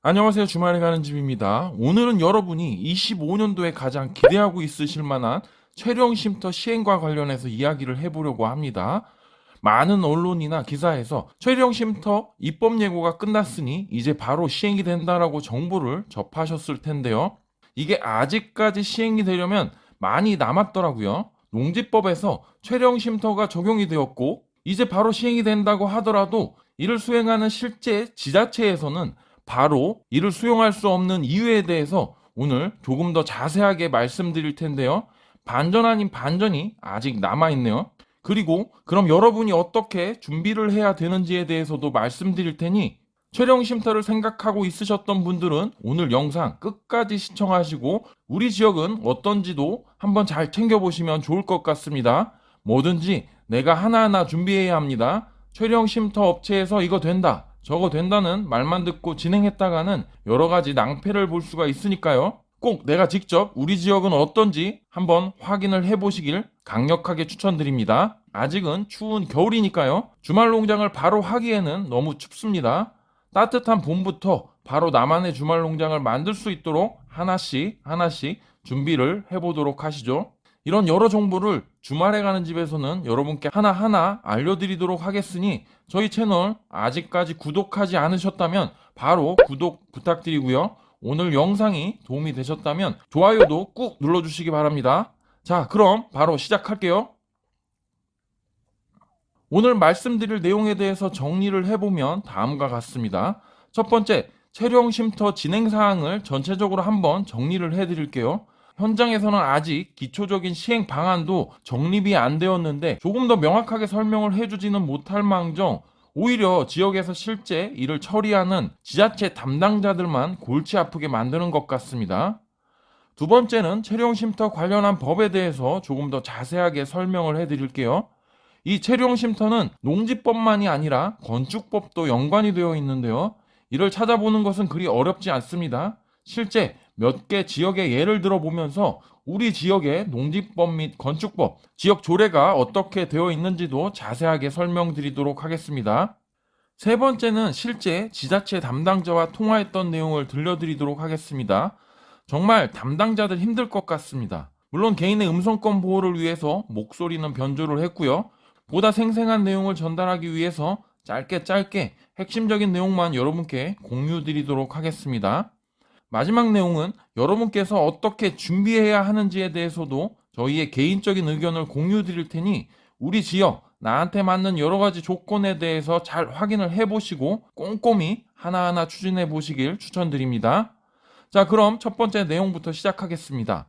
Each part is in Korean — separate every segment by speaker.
Speaker 1: 안녕하세요. 주말에 가는 집입니다. 오늘은 여러분이 25년도에 가장 기대하고 있으실 만한 체령 쉼터 시행과 관련해서 이야기를 해보려고 합니다. 많은 언론이나 기사에서 체령 쉼터 입법 예고가 끝났으니 이제 바로 시행이 된다라고 정보를 접하셨을 텐데요. 이게 아직까지 시행이 되려면 많이 남았더라고요. 농지법에서 체령 쉼터가 적용이 되었고 이제 바로 시행이 된다고 하더라도 이를 수행하는 실제 지자체에서는 바로 이를 수용할 수 없는 이유에 대해서 오늘 조금 더 자세하게 말씀드릴 텐데요. 반전 아닌 반전이 아직 남아있네요. 그리고 그럼 여러분이 어떻게 준비를 해야 되는지에 대해서도 말씀드릴 테니 촬영 쉼터를 생각하고 있으셨던 분들은 오늘 영상 끝까지 시청하시고 우리 지역은 어떤지도 한번 잘 챙겨보시면 좋을 것 같습니다. 뭐든지 내가 하나하나 준비해야 합니다. 촬영 쉼터 업체에서 이거 된다, 저거 된다는 말만 듣고 진행했다가는 여러 가지 낭패를 볼 수가 있으니까요. 꼭 내가 직접 우리 지역은 어떤지 한번 확인을 해보시길 강력하게 추천드립니다. 아직은 추운 겨울이니까요. 주말 농장을 바로 하기에는 너무 춥습니다. 따뜻한 봄부터 바로 나만의 주말 농장을 만들 수 있도록 하나씩 하나씩 준비를 해보도록 하시죠. 이런 여러 정보를 주말에 가는 집에서는 여러분께 하나하나 알려드리도록 하겠으니 저희 채널 아직까지 구독하지 않으셨다면 바로 구독 부탁드리고요. 오늘 영상이 도움이 되셨다면 좋아요도 꾹 눌러주시기 바랍니다. 자, 그럼 바로 시작할게요. 오늘 말씀드릴 내용에 대해서 정리를 해보면 다음과 같습니다. 첫 번째, 체령 쉼터 진행 사항을 전체적으로 한번 정리를 해드릴게요. 현장에서는 아직 기초적인 시행 방안도 정립이 안 되었는데 조금 더 명확하게 설명을 해주지는 못할 망정 오히려 지역에서 실제 이를 처리하는 지자체 담당자들만 골치 아프게 만드는 것 같습니다. 두 번째는 체령 쉼터 관련한 법에 대해서 조금 더 자세하게 설명을 해드릴게요. 이 체령 쉼터는 농지법만이 아니라 건축법도 연관이 되어 있는데요. 이를 찾아보는 것은 그리 어렵지 않습니다. 실제 몇 개 지역의 예를 들어보면서 우리 지역의 농지법 및 건축법, 지역 조례가 어떻게 되어 있는지도 자세하게 설명드리도록 하겠습니다. 세 번째는 실제 지자체 담당자와 통화했던 내용을 들려드리도록 하겠습니다. 정말 담당자들 힘들 것 같습니다. 물론 개인의 음성권 보호를 위해서 목소리는 변조를 했고요. 보다 생생한 내용을 전달하기 위해서 짧게 핵심적인 내용만 여러분께 공유드리도록 하겠습니다. 마지막 내용은 여러분께서 어떻게 준비해야 하는지에 대해서도 저희의 개인적인 의견을 공유 드릴 테니 우리 지역, 나한테 맞는 여러 가지 조건에 대해서 잘 확인을 해보시고 꼼꼼히 하나하나 추진해 보시길 추천드립니다. 자, 그럼 첫 번째 내용부터 시작하겠습니다.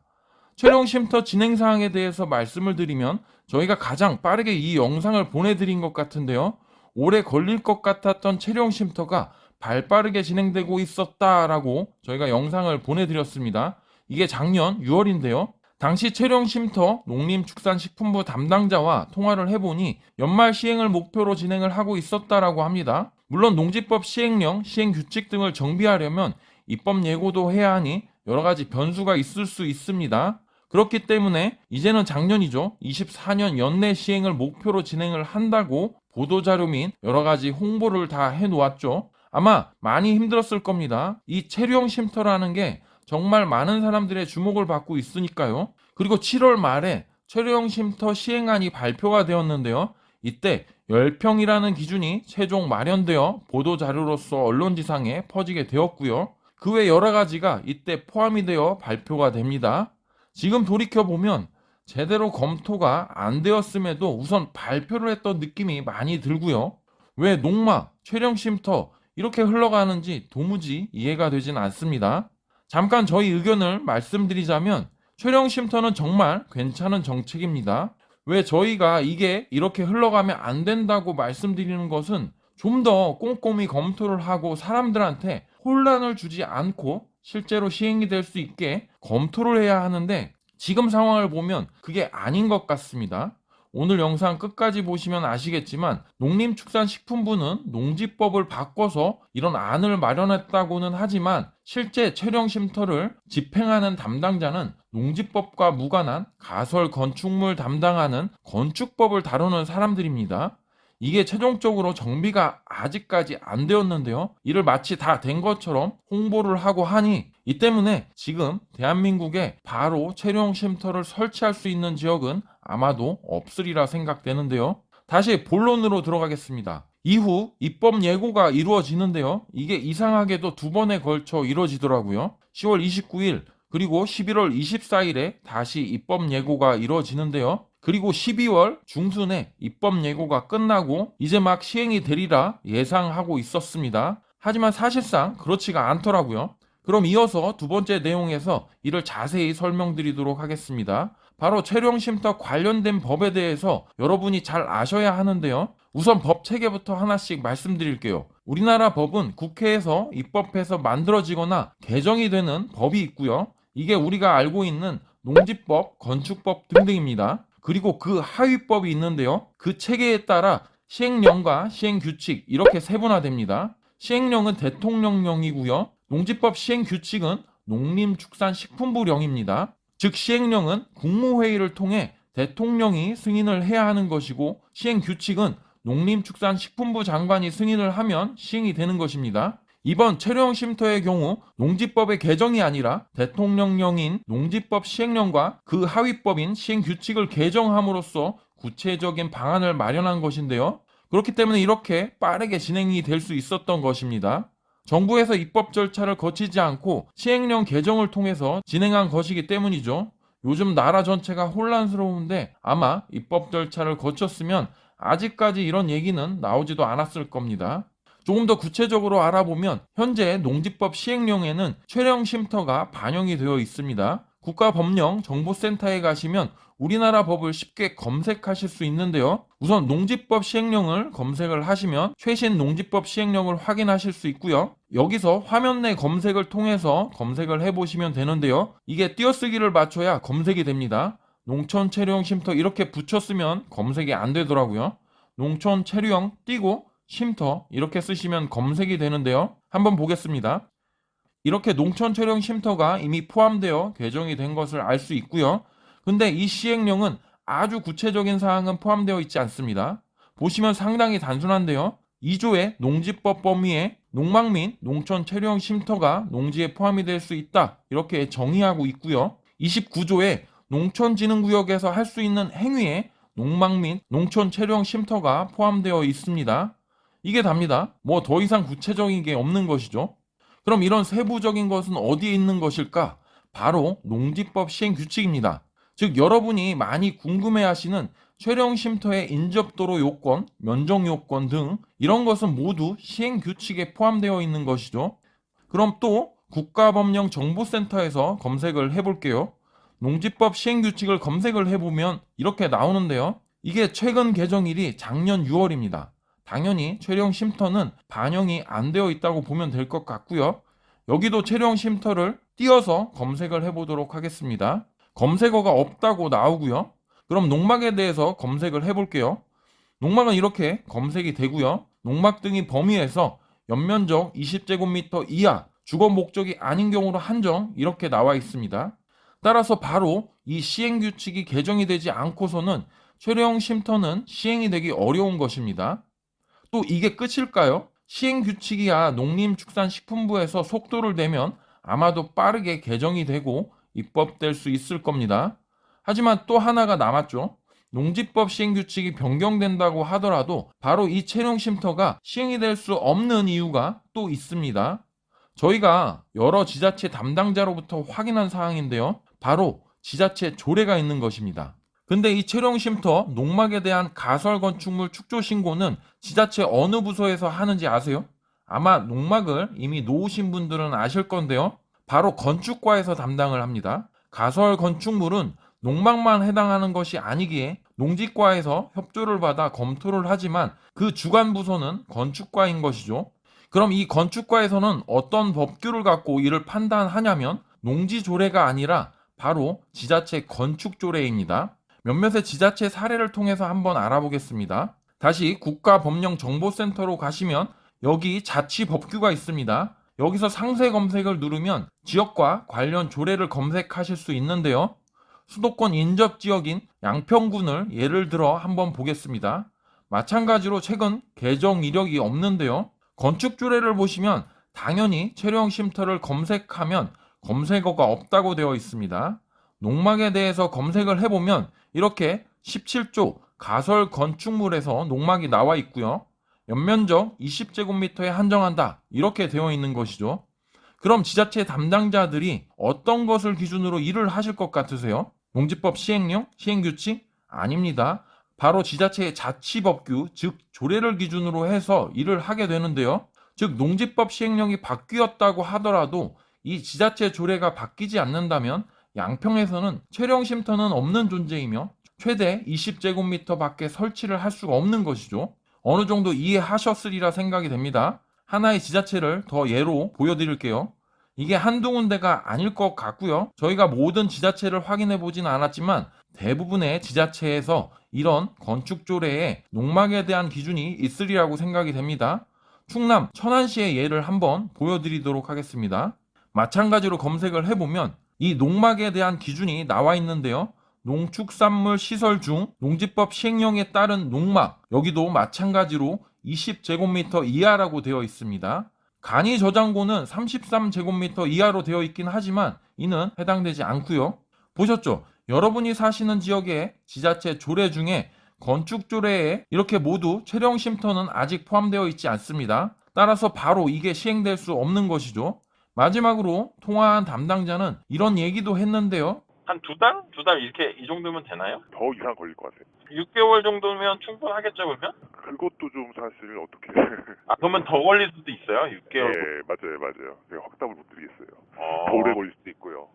Speaker 1: 촬영 쉼터 진행 사항에 대해서 말씀을 드리면 저희가 가장 빠르게 이 영상을 보내드린 것 같은데요. 오래 걸릴 것 같았던 촬영 쉼터가 발빠르게 진행되고 있었다라고 저희가 영상을 보내드렸습니다. 이게 작년 6월인데요. 당시 체령 쉼터 농림축산식품부 담당자와 통화를 해보니 연말 시행을 목표로 진행을 하고 있었다라고 합니다. 물론 농지법 시행령, 시행규칙 등을 정비하려면 입법 예고도 해야 하니 여러 가지 변수가 있을 수 있습니다. 그렇기 때문에 이제는 작년이죠. 24년 연내 시행을 목표로 진행을 한다고 보도자료 및 여러 가지 홍보를 다 해놓았죠. 아마 많이 힘들었을 겁니다. 이 체령 쉼터라는 게 정말 많은 사람들의 주목을 받고 있으니까요. 그리고 7월 말에 체령 쉼터 시행안이 발표가 되었는데요. 이때 10평이라는 기준이 최종 마련되어 보도자료로서 언론지상에 퍼지게 되었고요. 그 외 여러 가지가 이때 포함이 되어 발표가 됩니다. 지금 돌이켜보면 제대로 검토가 안 되었음에도 우선 발표를 했던 느낌이 많이 들고요. 왜 농마, 체령 쉼터 이렇게 흘러가는지 도무지 이해가 되진 않습니다. 잠깐 저희 의견을 말씀드리자면 체령 쉼터는 정말 괜찮은 정책입니다. 왜 저희가 이게 이렇게 흘러가면 안 된다고 말씀드리는 것은 좀 더 꼼꼼히 검토를 하고 사람들한테 혼란을 주지 않고 실제로 시행이 될 수 있게 검토를 해야 하는데 지금 상황을 보면 그게 아닌 것 같습니다. 오늘 영상 끝까지 보시면 아시겠지만 농림축산식품부는 농지법을 바꿔서 이런 안을 마련했다고는 하지만 실제 체령 쉼터를 집행하는 담당자는 농지법과 무관한 가설 건축물 담당하는 건축법을 다루는 사람들입니다. 이게 최종적으로 정비가 아직까지 안 되었는데요. 이를 마치 다 된 것처럼 홍보를 하고 하니 이 때문에 지금 대한민국에 바로 체류형 쉼터를 설치할 수 있는 지역은 아마도 없으리라 생각되는데요. 다시 본론으로 들어가겠습니다. 이후 입법 예고가 이루어지는데요. 이게 이상하게도 두 번에 걸쳐 이루어지더라고요. 10월 29일 그리고 11월 24일에 다시 입법 예고가 이루어지는데요. 그리고 12월 중순에 입법 예고가 끝나고 이제 막 시행이 되리라 예상하고 있었습니다. 하지만 사실상 그렇지가 않더라고요. 그럼 이어서 두 번째 내용에서 이를 자세히 설명드리도록 하겠습니다. 바로 체류형 쉼터 관련된 법에 대해서 여러분이 잘 아셔야 하는데요. 우선 법 체계부터 하나씩 말씀드릴게요. 우리나라 법은 국회에서 입법해서 만들어지거나 개정이 되는 법이 있고요. 이게 우리가 알고 있는 농지법, 건축법 등등입니다. 그리고 그 하위법이 있는데요. 그 체계에 따라 시행령과 시행규칙 이렇게 세분화됩니다. 시행령은 대통령령이고요. 농지법 시행규칙은 농림축산식품부령입니다. 즉 시행령은 국무회의를 통해 대통령이 승인을 해야 하는 것이고 시행규칙은 농림축산식품부 장관이 승인을 하면 시행이 되는 것입니다. 이번 체류형 쉼터의 경우 농지법의 개정이 아니라 대통령령인 농지법 시행령과 그 하위법인 시행규칙을 개정함으로써 구체적인 방안을 마련한 것인데요. 그렇기 때문에 이렇게 빠르게 진행이 될 수 있었던 것입니다. 정부에서 입법 절차를 거치지 않고 시행령 개정을 통해서 진행한 것이기 때문이죠. 요즘 나라 전체가 혼란스러운데 아마 입법 절차를 거쳤으면 아직까지 이런 얘기는 나오지도 않았을 겁니다. 조금 더 구체적으로 알아보면 현재 농지법 시행령에는 체류형 쉼터가 반영이 되어 있습니다. 국가법령정보센터에 가시면 우리나라 법을 쉽게 검색하실 수 있는데요. 우선 농지법 시행령을 검색을 하시면 최신 농지법 시행령을 확인하실 수 있고요. 여기서 화면 내 검색을 통해서 검색을 해보시면 되는데요. 이게 띄어쓰기를 맞춰야 검색이 됩니다. 농촌 체류형 쉼터 이렇게 붙였으면 검색이 안 되더라고요. 농촌 체류형 띄고 쉼터 이렇게 쓰시면 검색이 되는데요. 한번 보겠습니다. 이렇게 농촌 체류형 쉼터가 이미 포함되어 개정이 된 것을 알 수 있고요. 근데 이 시행령은 아주 구체적인 사항은 포함되어 있지 않습니다. 보시면 상당히 단순한데요. 2조의 농지법 범위에 농막 및 농촌 체류형 쉼터가 농지에 포함이 될 수 있다 이렇게 정의하고 있고요. 29조에 농촌진흥구역에서 할 수 있는 행위에 농막 및 농촌 체류형 쉼터가 포함되어 있습니다. 이게 답니다. 뭐 더 이상 구체적인 게 없는 것이죠. 그럼 이런 세부적인 것은 어디에 있는 것일까? 바로 농지법 시행규칙입니다. 즉 여러분이 많이 궁금해하시는 체류형 쉼터의 인접도로 요건, 면적 요건 등 이런 것은 모두 시행규칙에 포함되어 있는 것이죠. 그럼 또 국가법령정보센터에서 검색을 해볼게요. 농지법 시행규칙을 검색을 해보면 이렇게 나오는데요. 이게 최근 개정일이 작년 6월입니다. 당연히 체류형 쉼터는 반영이 안 되어 있다고 보면 될 것 같고요. 여기도 체류형 쉼터를 띄어서 검색을 해보도록 하겠습니다. 검색어가 없다고 나오고요. 그럼 농막에 대해서 검색을 해볼게요. 농막은 이렇게 검색이 되고요. 농막 등이 범위에서 연면적 20제곱미터 이하, 주거 목적이 아닌 경우로 한정 이렇게 나와 있습니다. 따라서 바로 이 시행규칙이 개정이 되지 않고서는 체류형 쉼터는 시행이 되기 어려운 것입니다. 또 이게 끝일까요? 시행규칙이야 농림축산식품부에서 속도를 내면 아마도 빠르게 개정이 되고 입법될 수 있을 겁니다. 하지만 또 하나가 남았죠. 농지법 시행규칙이 변경된다고 하더라도 바로 이 체류형 쉼터가 시행이 될 수 없는 이유가 또 있습니다. 저희가 여러 지자체 담당자로부터 확인한 사항인데요. 바로 지자체 조례가 있는 것입니다. 근데 이 체류형 쉼터 농막에 대한 가설 건축물 축조 신고는 지자체 어느 부서에서 하는지 아세요? 아마 농막을 이미 놓으신 분들은 아실 건데요. 바로 건축과에서 담당을 합니다. 가설 건축물은 농막만 해당하는 것이 아니기에 농지과에서 협조를 받아 검토를 하지만 그 주관 부서는 건축과인 것이죠. 그럼 이 건축과에서는 어떤 법규를 갖고 이를 판단하냐면 농지조례가 아니라 바로 지자체 건축조례입니다. 몇몇의 지자체 사례를 통해서 한번 알아보겠습니다. 다시 국가법령정보센터로 가시면 여기 자치법규가 있습니다. 여기서 상세 검색을 누르면 지역과 관련 조례를 검색하실 수 있는데요. 수도권 인접지역인 양평군을 예를 들어 한번 보겠습니다. 마찬가지로 최근 개정 이력이 없는데요. 건축조례를 보시면 당연히 체류형 쉼터를 검색하면 검색어가 없다고 되어 있습니다. 농막에 대해서 검색을 해보면 이렇게 17조 가설 건축물에서 농막이 나와 있고요. 연면적 20제곱미터에 한정한다 이렇게 되어 있는 것이죠. 그럼 지자체 담당자들이 어떤 것을 기준으로 일을 하실 것 같으세요? 농지법 시행령, 시행규칙? 아닙니다. 바로 지자체의 자치법규, 즉 조례를 기준으로 해서 일을 하게 되는데요. 즉 농지법 시행령이 바뀌었다고 하더라도 이 지자체 조례가 바뀌지 않는다면 양평에서는 체류형 쉼터는 없는 존재이며 최대 20제곱미터 밖에 설치를 할 수가 없는 것이죠. 어느 정도 이해하셨으리라 생각이 됩니다. 하나의 지자체를 더 예로 보여드릴게요. 이게 한두 군데가 아닐 것 같고요. 저희가 모든 지자체를 확인해 보진 않았지만 대부분의 지자체에서 이런 건축조례에 농막에 대한 기준이 있으리라고 생각이 됩니다. 충남 천안시의 예를 한번 보여드리도록 하겠습니다. 마찬가지로 검색을 해보면 이 농막에 대한 기준이 나와 있는데요. 농축산물 시설 중 농지법 시행령에 따른 농막, 여기도 마찬가지로 20제곱미터 이하라고 되어 있습니다. 간이 저장고는 33제곱미터 이하로 되어 있긴 하지만 이는 해당되지 않고요. 보셨죠? 여러분이 사시는 지역의 지자체 조례 중에 건축 조례에 이렇게 모두 체류형 쉼터는 아직 포함되어 있지 않습니다. 따라서 바로 이게 시행될 수 없는 것이죠. 마지막으로 통화한 담당자는 이런 얘기도 했는데요.
Speaker 2: 한 두 달? 두 달 이렇게 이 정도면 되나요?
Speaker 3: 더 이상 걸릴 것 같아요.
Speaker 2: 6개월 정도면 충분하겠죠, 그러면?
Speaker 3: 그것도 좀 사실 어떻게
Speaker 2: 아, 그러면 더 걸릴 수도 있어요, 6개월.
Speaker 3: 네, 맞아요. 제가 확답을 못 드리겠어요.
Speaker 2: 어.
Speaker 3: 더 오래 걸릴 수도 있고요.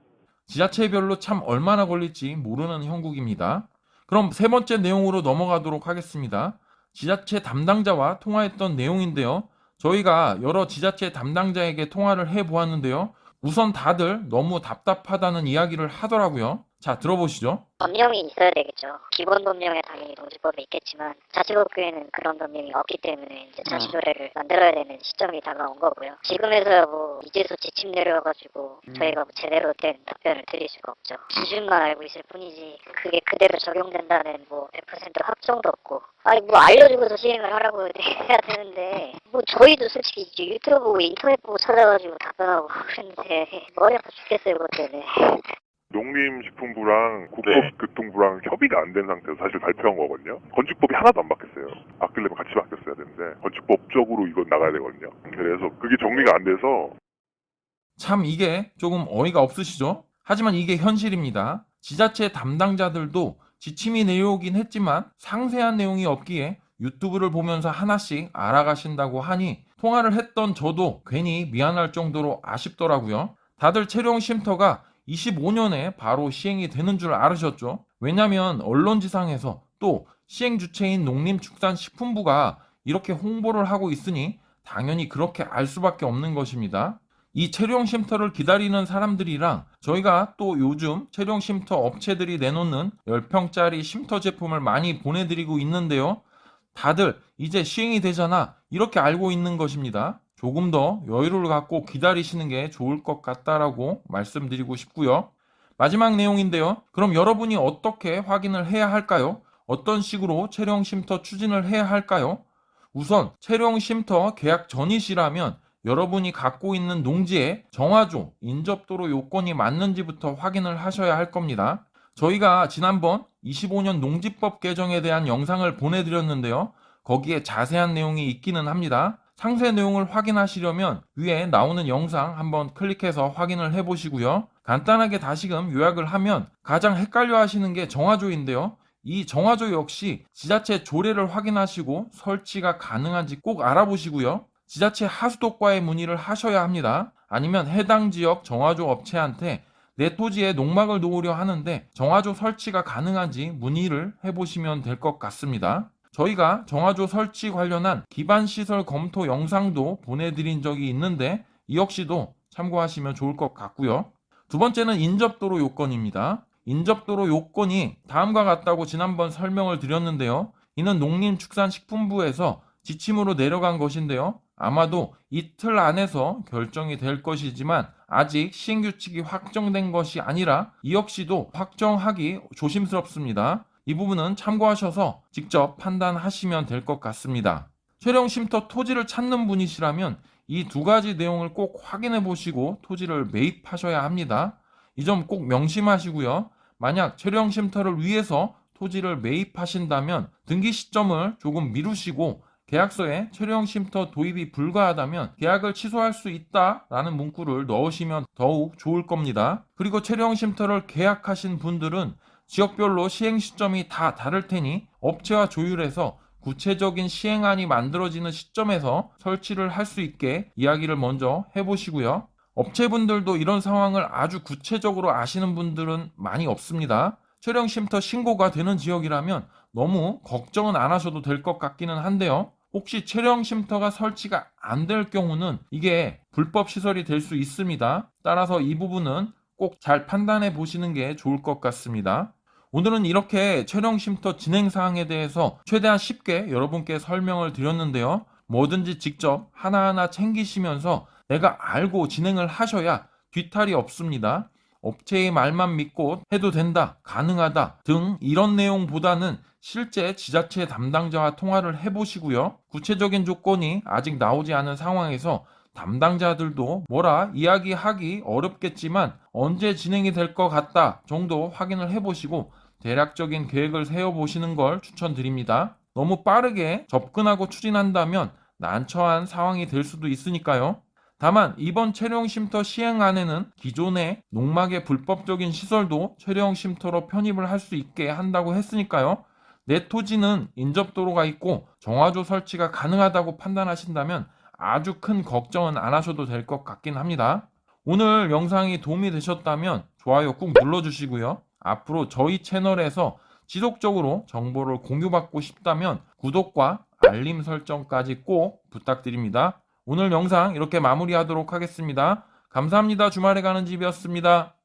Speaker 1: 지자체별로 참 얼마나 걸릴지 모르는 형국입니다. 그럼 세 번째 내용으로 넘어가도록 하겠습니다. 지자체 담당자와 통화했던 내용인데요. 저희가 여러 지자체 담당자에게 통화를 해보았는데요. 우선 다들 너무 답답하다는 이야기를 하더라고요. 자, 들어보시죠.
Speaker 4: 법령이 있어야 되겠죠. 기본 법령에 당연히 농지법에 있겠지만 자치법규에는 그런 법령이 없기 때문에 이제 자치조례를 만들어야 되는 시점이 다가온 거고요. 지금에서야 뭐 이제서 지침 내려와가지고 저희가 뭐 제대로 된 답변을 드릴 수가 없죠. 기준만 알고 있을 뿐이지 그게 그대로 적용된다는 뭐 100% 확정도 없고 아니 뭐 알려주고서 시행을 하라고 해야 되는데 뭐 저희도 솔직히 이제 유튜브 보고 인터넷 보고 찾아가지고 답변하고 그랬는데 머리 아파 죽겠어요 그것 때문에.
Speaker 3: 농림식품부랑 국토교통부랑 협의가 안 된 상태에서 사실 발표한 거거든요. 건축법이 하나도 안 바뀌었어요. 바뀌려면 같이 바뀌었어야 되는데 건축법적으로 이건 나가야 되거든요. 그래서 그게 정리가 안 돼서
Speaker 1: 참 이게 조금 어이가 없으시죠? 하지만 이게 현실입니다. 지자체 담당자들도 지침이 내려오긴 했지만 상세한 내용이 없기에 유튜브를 보면서 하나씩 알아가신다고 하니 통화를 했던 저도 괜히 미안할 정도로 아쉽더라고요. 다들 체류형 쉼터가 25년에 바로 시행이 되는 줄 알으셨죠? 왜냐면 언론지상에서 또 시행 주체인 농림축산식품부가 이렇게 홍보를 하고 있으니 당연히 그렇게 알 수밖에 없는 것입니다. 이 체류형 쉼터를 기다리는 사람들이랑 저희가 또 요즘 체류형 쉼터 업체들이 내놓는 10평짜리 쉼터 제품을 많이 보내드리고 있는데요. 다들 이제 시행이 되잖아 이렇게 알고 있는 것입니다. 조금 더 여유를 갖고 기다리시는 게 좋을 것 같다라고 말씀드리고 싶고요. 마지막 내용인데요. 그럼 여러분이 어떻게 확인을 해야 할까요? 어떤 식으로 체류형 쉼터 추진을 해야 할까요? 우선 체류형 쉼터 계약 전이시라면 여러분이 갖고 있는 농지의 정화조, 인접도로 요건이 맞는지부터 확인을 하셔야 할 겁니다. 저희가 지난번 25년 농지법 개정에 대한 영상을 보내드렸는데요. 거기에 자세한 내용이 있기는 합니다. 상세 내용을 확인하시려면 위에 나오는 영상 한번 클릭해서 확인을 해보시고요. 간단하게 다시금 요약을 하면 가장 헷갈려 하시는 게 정화조인데요. 이 정화조 역시 지자체 조례를 확인하시고 설치가 가능한지 꼭 알아보시고요. 지자체 하수도과에 문의를 하셔야 합니다. 아니면 해당 지역 정화조 업체한테 내 토지에 농막을 놓으려 하는데 정화조 설치가 가능한지 문의를 해보시면 될 것 같습니다. 저희가 정화조 설치 관련한 기반시설 검토 영상도 보내드린 적이 있는데 이 역시도 참고하시면 좋을 것 같고요. 두 번째는 인접도로 요건입니다. 인접도로 요건이 다음과 같다고 지난번 설명을 드렸는데요. 이는 농림축산식품부에서 지침으로 내려간 것인데요. 아마도 이틀 안에서 결정이 될 것이지만 아직 시행규칙이 확정된 것이 아니라 이 역시도 확정하기 조심스럽습니다. 이 부분은 참고하셔서 직접 판단하시면 될 것 같습니다. 촬영 쉼터 토지를 찾는 분이시라면 이 두 가지 내용을 꼭 확인해 보시고 토지를 매입하셔야 합니다. 이 점 꼭 명심하시고요. 만약 촬영 쉼터를 위해서 토지를 매입하신다면 등기 시점을 조금 미루시고 계약서에 촬영 쉼터 도입이 불가하다면 계약을 취소할 수 있다라는 문구를 넣으시면 더욱 좋을 겁니다. 그리고 촬영 쉼터를 계약하신 분들은 지역별로 시행 시점이 다 다를 테니 업체와 조율해서 구체적인 시행안이 만들어지는 시점에서 설치를 할 수 있게 이야기를 먼저 해보시고요. 업체분들도 이런 상황을 아주 구체적으로 아시는 분들은 많이 없습니다. 촬영 쉼터 신고가 되는 지역이라면 너무 걱정은 안 하셔도 될 것 같기는 한데요. 혹시 촬영 쉼터가 설치가 안 될 경우는 이게 불법 시설이 될 수 있습니다. 따라서 이 부분은 꼭 잘 판단해 보시는 게 좋을 것 같습니다. 오늘은 이렇게 촬영 쉼터 진행 사항에 대해서 최대한 쉽게 여러분께 설명을 드렸는데요. 뭐든지 직접 하나하나 챙기시면서 내가 알고 진행을 하셔야 뒤탈이 없습니다. 업체의 말만 믿고 해도 된다, 가능하다 등 이런 내용보다는 실제 지자체 담당자와 통화를 해보시고요. 구체적인 조건이 아직 나오지 않은 상황에서 담당자들도 뭐라 이야기하기 어렵겠지만 언제 진행이 될 것 같다 정도 확인을 해보시고 대략적인 계획을 세워보시는 걸 추천드립니다. 너무 빠르게 접근하고 추진한다면 난처한 상황이 될 수도 있으니까요. 다만 이번 촬영 쉼터 시행안에는 기존의 농막의 불법적인 시설도 촬영 쉼터로 편입을 할 수 있게 한다고 했으니까요. 내 토지는 인접도로가 있고 정화조 설치가 가능하다고 판단하신다면 아주 큰 걱정은 안 하셔도 될 것 같긴 합니다. 오늘 영상이 도움이 되셨다면 좋아요 꾹 눌러주시고요. 앞으로 저희 채널에서 지속적으로 정보를 공유받고 싶다면 구독과 알림 설정까지 꼭 부탁드립니다. 오늘 영상 이렇게 마무리하도록 하겠습니다. 감사합니다. 주말에 가는 집이었습니다.